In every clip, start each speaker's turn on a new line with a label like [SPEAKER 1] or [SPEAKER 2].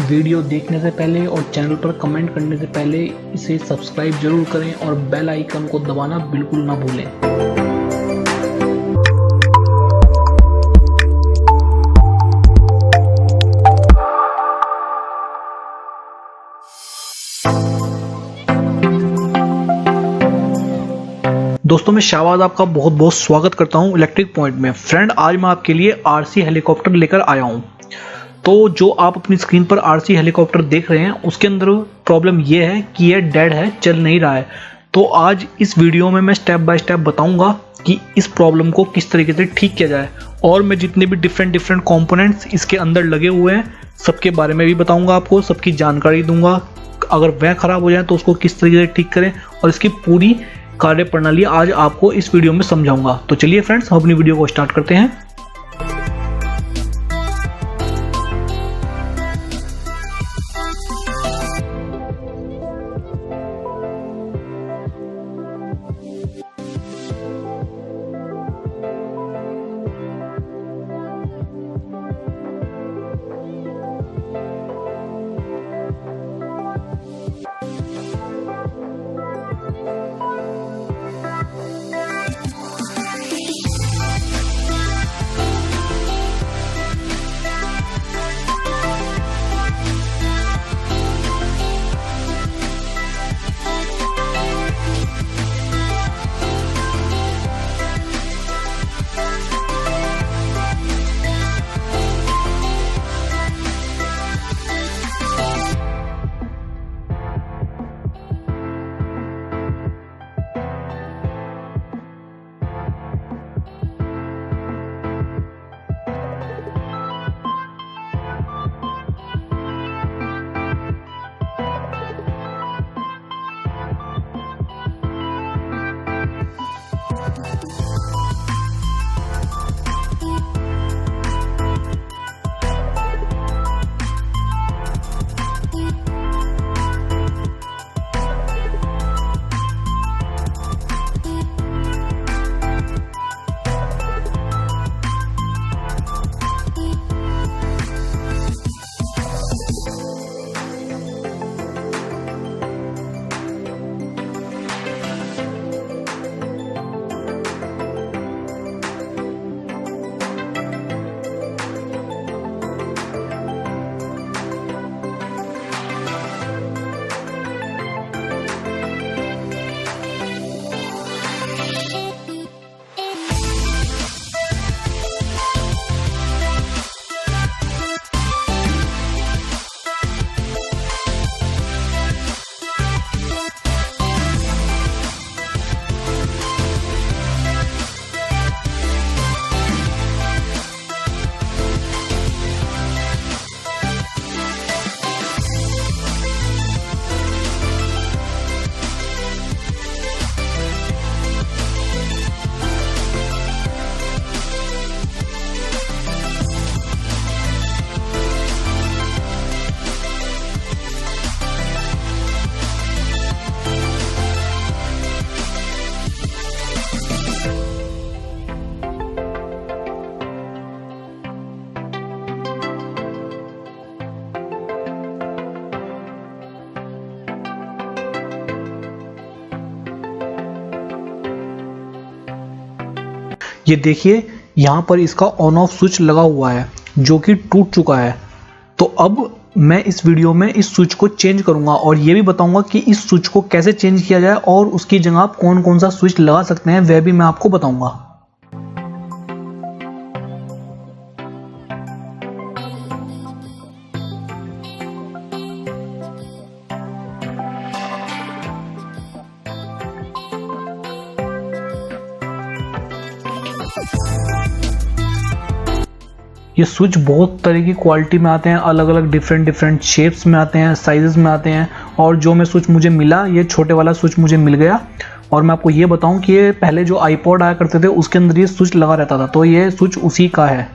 [SPEAKER 1] Video देखने से पहले और चैनल पर कमेंट करने से पहले इसे सब्सक्राइब जरूर करें और बेल आइकन को दबाना बिल्कुल ना भूलें। दोस्तों मैं शाहबाज आपका बहुत बहुत स्वागत करता हूं इलेक्ट्रिक पॉइंट में। फ्रेंड, आज मैं आपके लिए आरसी हेलीकॉप्टर लेकर आया हूं। तो जो आप अपनी स्क्रीन पर आरसी हेलीकॉप्टर देख रहे हैं उसके अंदर प्रॉब्लम यह है कि यह डेड है, चल नहीं रहा है। तो आज इस वीडियो में मैं स्टेप बाय स्टेप बताऊंगा कि इस प्रॉब्लम को किस तरीके से ठीक किया जाए, और मैं जितने भी डिफरेंट कंपोनेंट्स इसके अंदर लगे हुए हैं सबके बारे में भी बताऊंगा, आपको सबकी जानकारी दूंगा। अगर वह खराब हो जाए तो उसको किस तरीके से ठीक करें, और इसकी पूरी कार्य प्रणाली आज आपको इस वीडियो में समझाऊंगा। तो चलिए फ्रेंड्स, हम अपनी वीडियो को स्टार्ट करते हैं। ये देखिए, यहाँ पर इसका ऑन ऑफ स्विच लगा हुआ है जो कि टूट चुका है। तो अब मैं इस वीडियो में इस स्विच को चेंज करूंगा और ये भी बताऊंगा कि इस स्विच को कैसे चेंज किया जाए और उसकी जगह आप कौन कौन सा स्विच लगा सकते हैं वह भी मैं आपको बताऊंगा। ये स्विच बहुत तरह की क्वालिटी में आते हैं, अलग अलग डिफरेंट शेप्स में आते हैं, साइजेस में आते हैं। और जो मैं स्विच मुझे मिला, ये छोटे वाला स्विच मुझे मिल गया। और मैं आपको ये बताऊं कि ये पहले जो आईपॉड आया करते थे उसके अंदर ये स्विच लगा रहता था, तो ये स्विच उसी का है।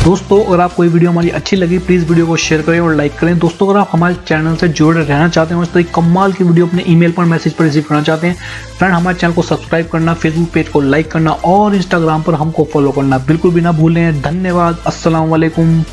[SPEAKER 1] दोस्तों अगर आपको ये वीडियो हमारी अच्छी लगी प्लीज़ वीडियो को शेयर करें और लाइक करें। दोस्तों अगर आप हमारे चैनल से जुड़े रहना चाहते हैं, इस तरह कमाल की वीडियो अपने ईमेल पर मैसेज पर रिसीव करना चाहते हैं, फ्रेंड हमारे चैनल को सब्सक्राइब करना, फेसबुक पेज को लाइक करना और इंस्टाग्राम पर हमको फॉलो करना बिल्कुल भी ना भूलें। धन्यवाद। अस्सलाम वालेकुम।